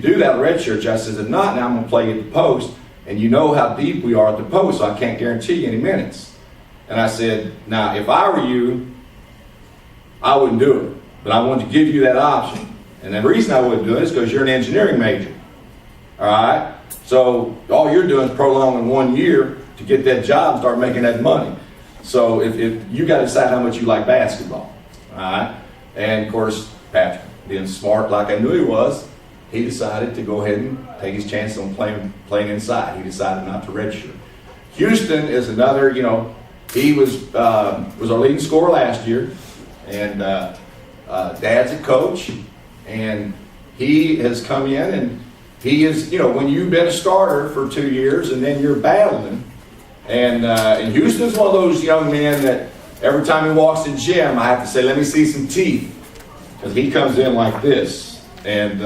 do that redshirt, I says, if not, now I'm going to play at the post, and you know how deep we are at the post, so I can't guarantee you any minutes. And I said, now, if I were you, I wouldn't do it. But I wanted to give you that option. And the reason I wouldn't do it is because you're an engineering major. All right? So all you're doing is prolonging 1 year to get that job and start making that money. So if you got to decide how much you like basketball. All right? And, of course, Patrick, being smart like I knew he was, he decided to go ahead and take his chances on playing inside. He decided not to redshirt. Houston is another, he was our leading scorer last year. And Dad's a coach, and he has come in, and he is, when you've been a starter for 2 years and then you're battling, and Houston's one of those young men that every time he walks in the gym, I have to say, let me see some teeth, because he comes in like this, and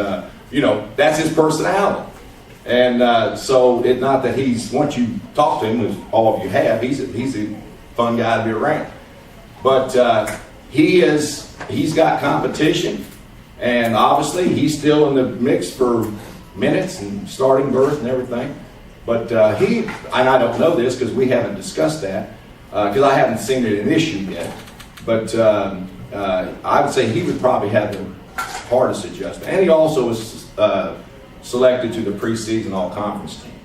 that's his personality. And so it's not that once you talk to him, which all of you have, he's a fun guy to be around. But he's got competition, and obviously he's still in the mix for minutes and starting berth and everything. But and I don't know this because we haven't discussed that, because I haven't seen it an issue yet. But I would say he would probably have the hardest adjustment. And he also was selected to the preseason all-conference team,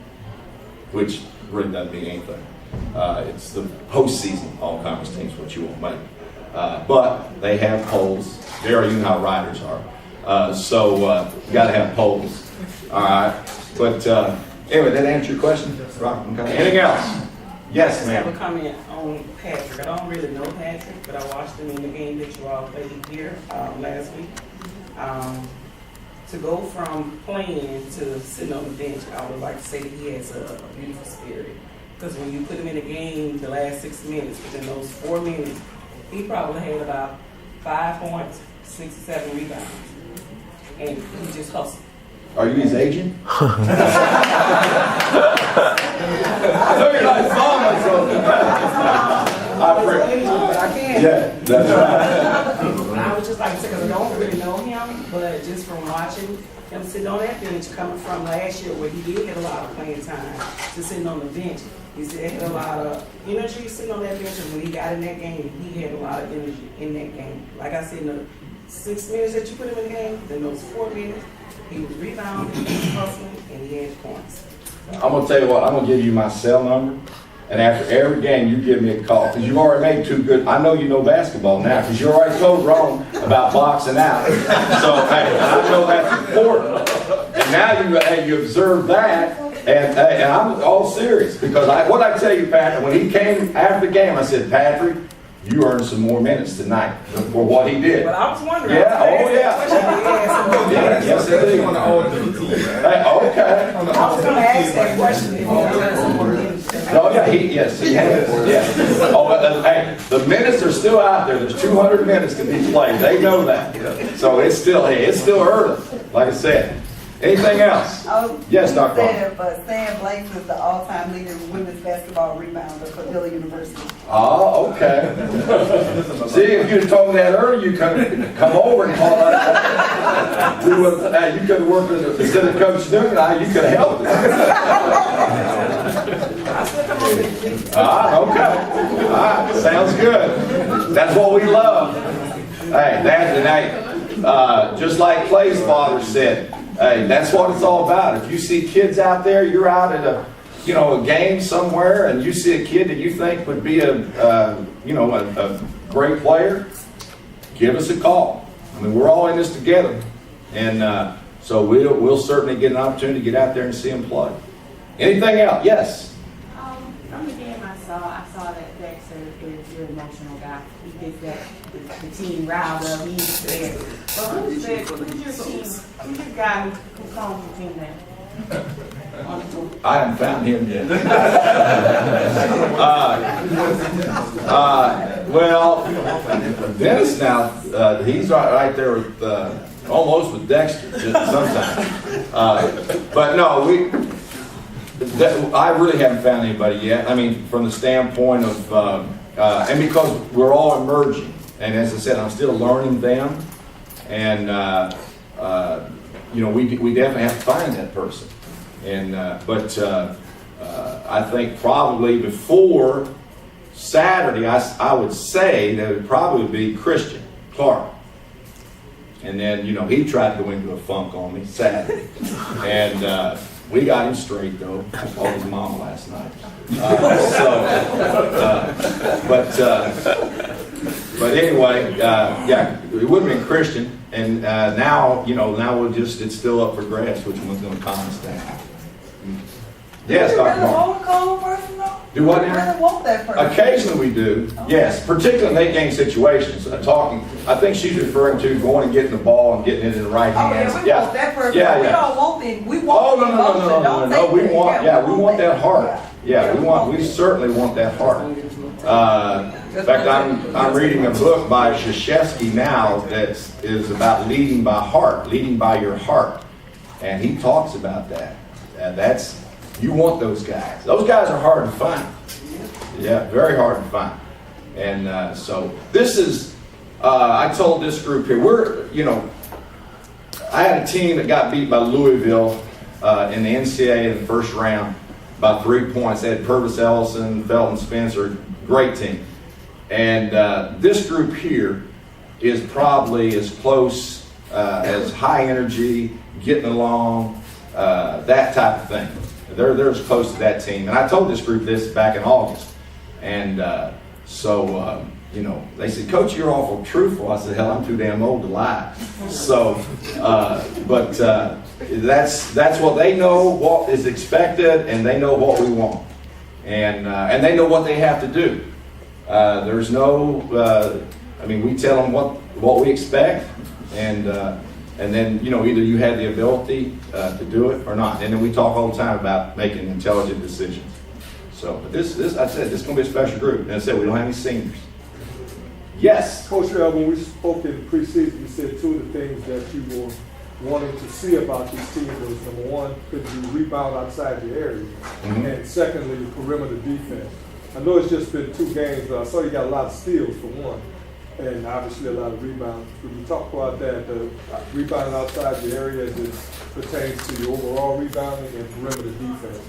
which really doesn't mean anything. It's the postseason all-conference team is what you won't make. But they have polls. They already know how riders are. So you got to have polls. All right. But anyway, that answer your question? Okay. Anything else? Yes, ma'am. I have a comment on Patrick. I don't really know Patrick, but I watched him in the game that you all played here last week. To go from playing to sitting on the bench, I would like to say that he has a beautiful spirit. Because when you put him in a game, the last 6 minutes, within those 4 minutes, he probably had about 5 points, 6 or 7 rebounds. And he just hustled. Are you his agent? I know you're not song but I can. Yeah, that's right. I would just like to say, because I don't really know him, but just from watching him sitting on that bench, coming from last year where he did get a lot of playing time, to sitting on the bench, he said he had a lot of energy sitting on that bench, and when he got in that game, he had a lot of energy in that game. Like I said, in the 6 minutes that you put him in the game, then those 4 minutes, he was rebounding, he was hustling, and he had points. I'm going to tell you what, I'm going to give you my cell number, and after every game, you give me a call, because you've already made 2 good, I know you know basketball now, because you already told Ron about boxing out. So, hey, I know that's important. And now you observe that, and I'm all serious, because what I tell you, Patrick, when he came after the game, I said, Patrick, you earned some more minutes tonight for what he did. But I was wondering. Yeah, yes, indeed. Hey, okay. I was going to ask that question. Oh, yeah, he has. Yeah. Oh, but hey, the minutes are still out there. There's 200 minutes to be played. They know that. So it's still early, like I said. Anything else? Yes, Dr. Sam Blanks is the all-time leader in women's basketball rebounder for Dillon University. Oh, okay. See, if you'd have told me that earlier, you could come over and call us. You could have worked with instead of Coach Newton, you could have helped us. Okay. Sounds good. That's what we love. Hey, just like Clay's father said, hey, that's what it's all about. If you see kids out there, you're out at a game somewhere, and you see a kid that you think would be a great player, give us a call. I mean, we're all in this together, and so we'll certainly get an opportunity to get out there and see them play. Anything else? Yes. From the game I saw that Dexter is your emotional guy. He gets the team riled up. He's there. But who's your team? Who's your guy who calms the team down? I haven't found him yet. Well, Dennis now, he's right there with almost with Dexter sometimes. But no, I really haven't found anybody yet. I mean, from the standpoint of, and because we're all emerging, and as I said, I'm still learning them, and we definitely have to find that person. And but I think probably before Saturday, I would say that it would probably be Christian Clark. And then, he tried to go into a funk on me Saturday. And we got him straight, though. I called his mom last night. But anyway, yeah, it would have been Christian. And now, it's still up for grabs which one's going to calm us down. Yes, Dr. Do you really Mark. want to call a person though? Do what Do you now? really want that person? Occasionally we do, yes, particularly in late game situations. I think she's referring to going and getting the ball and getting it in the right Oh, hands. yeah, we want that person. Yeah, We yeah. don't want them. We Oh, want the emotion. no. Don't We take that. want, we want that heart. Yeah. Yeah, we certainly want that heart. In fact, I'm reading a book by Krzyzewski now that is about leading by heart, leading by your heart, and he talks about that. You want those guys. Those guys are hard to find. Yeah, very hard to find. And so this is, I told this group here, I had a team that got beat by Louisville in the NCAA in the first round by 3 points. They had Purvis Ellison, Felton Spencer, great team. And this group here is probably as close as high energy, getting along, that type of thing. They're as close to that team. And I told this group this back in August. And they said, Coach, you're awful truthful. I said, hell, I'm too damn old to lie. So, that's what they know, what is expected, and they know what we want. And they know what they have to do. There's no, we tell them what we expect, and then, either you have the ability to do it or not. And then we talk all the time about making intelligent decisions. So, but this I said, this is going to be a special group. And I said, we don't have any seniors. Yes? Coach, when we spoke in preseason, you said two of the things that you were wanting to see about this team was, number one, could you rebound outside your area? Mm-hmm. And secondly, perimeter defense. I know it's just been 2 games, but I saw you got a lot of steals for one, and obviously a lot of rebounds. Could you talk about that, the rebounding outside your area as it pertains to your overall rebounding and perimeter defense,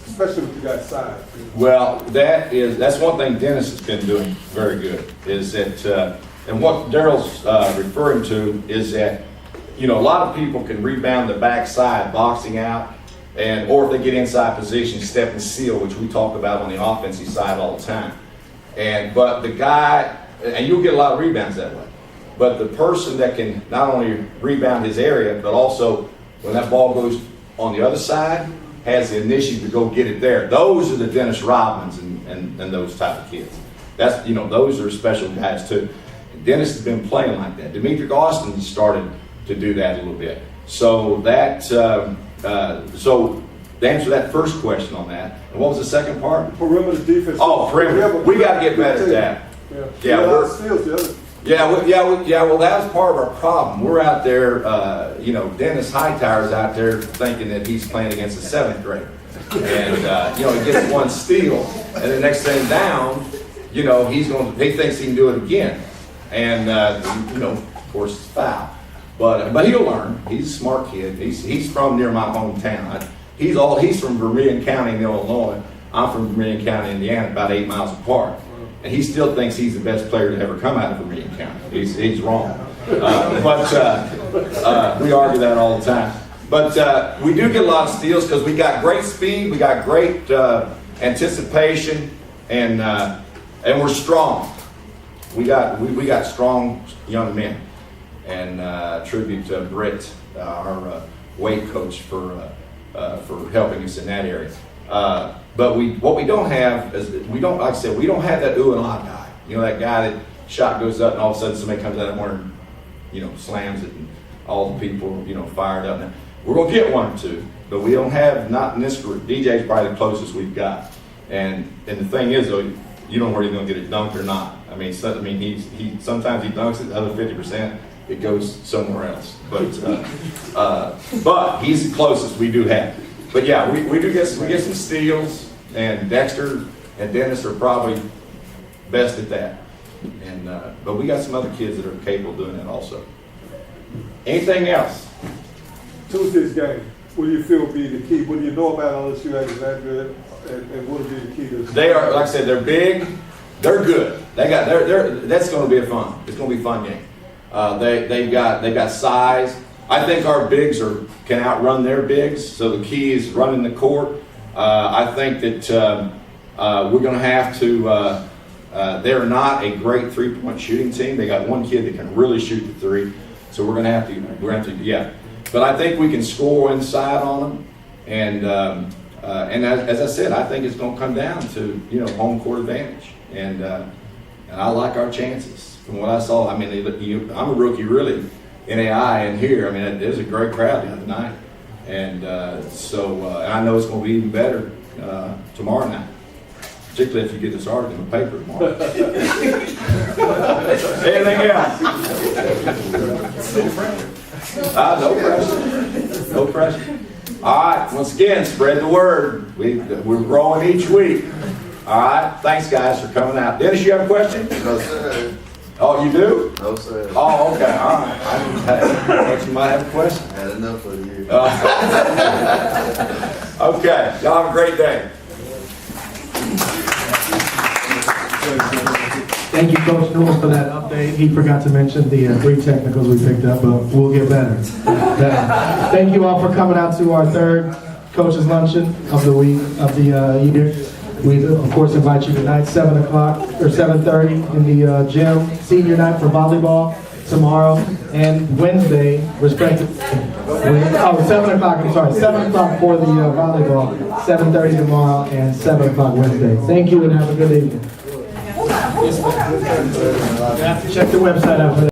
especially with you guys' size? Well, that's one thing Dennis has been doing very good, is that, and what Daryl's referring to is that, a lot of people can rebound the backside, boxing out, or if they get inside position, step and seal, which we talk about on the offensive side all the time. But the guy, and you'll get a lot of rebounds that way, but the person that can not only rebound his area, but also when that ball goes on the other side, has the initiative to go get it there. Those are the Dennis Rodmans and those type of kids. That's, those are special guys too. And Dennis has been playing like that. Demetric Austin started to do that a little bit. So that, so to answer that first question on that, and what was the second part? Perimeter defense. Oh, perimeter. We got to get better at that. Well, that was part of our problem. We're out there, Dennis Hightower's out there thinking that he's playing against a 7th grader. And, he gets one steal, and the next thing down, he thinks he can do it again. And, of course, it's foul. But he'll learn. He's a smart kid. He's from near my hometown. He's from Vermilion County in Illinois. I'm from Vermilion County, Indiana, about 8 miles apart. And he still thinks he's the best player to ever come out of Vermilion County. He's wrong. But we argue that all the time. But we do get a lot of steals because we got great speed, we got great anticipation, and we're strong. We got strong young men. And tribute to Britt, our weight coach, for helping us in that area. But what we don't have is we don't have that ooh and ah guy. That guy that shot goes up and all of a sudden somebody comes out of the corner, slams it, and all the people fired up. Now, we're gonna get one or two, but we don't have, not in this group. DJ's probably the closest we've got. And the thing is though, you don't know whether he's gonna get it dunked or not. He sometimes he dunks it, the other 50%. It goes somewhere else, but he's the closest we do have. But yeah, we get some steals, and Dexter and Dennis are probably best at that. And but we got some other kids that are capable of doing that also. Anything else? Tuesday's game, what do you feel will be the key? What do you know about LSU Alexandria, and what will be the key to this? They are, like I said, they're big, they're good. That's going to be it's going to be a fun game. They've got size. I think our bigs can outrun their bigs, so the key is running the court. I think that we're going to have to. They're not a great three-point shooting team. They got one kid that can really shoot the three, so we're going to have to. Yeah. But I think we can score inside on them, and as I said, I think it's going to come down to home court advantage, and I like our chances from what I saw. I mean, I'm a rookie, really. NAI in here, I mean, there's a great crowd the other night, and and I know it's going to be even better tomorrow night, particularly if you get this article in the paper tomorrow. Anything else? No pressure. No pressure. All right. Once again, spread the word. We're growing each week. All right. Thanks, guys, for coming out. Dennis, you have a question? No, sir. Oh, you do? No, sir. Oh, okay. All right. I thought you might have a question. I had enough for the year. Okay. Y'all have a great day. Thank you, Coach Newell, for that update. He forgot to mention the 3 technicals we picked up, but we'll get better. Thank you all for coming out to our third Coach's Luncheon of the week, of the year. We, of course, invite you tonight, 7 o'clock or 7:30 in the gym. Senior night for volleyball tomorrow and Wednesday, respectively. 7 o'clock, I'm sorry, 7 o'clock for the volleyball, 7:30 tomorrow, and 7 o'clock Wednesday. Thank you and have a good evening. You have to check the website out for that.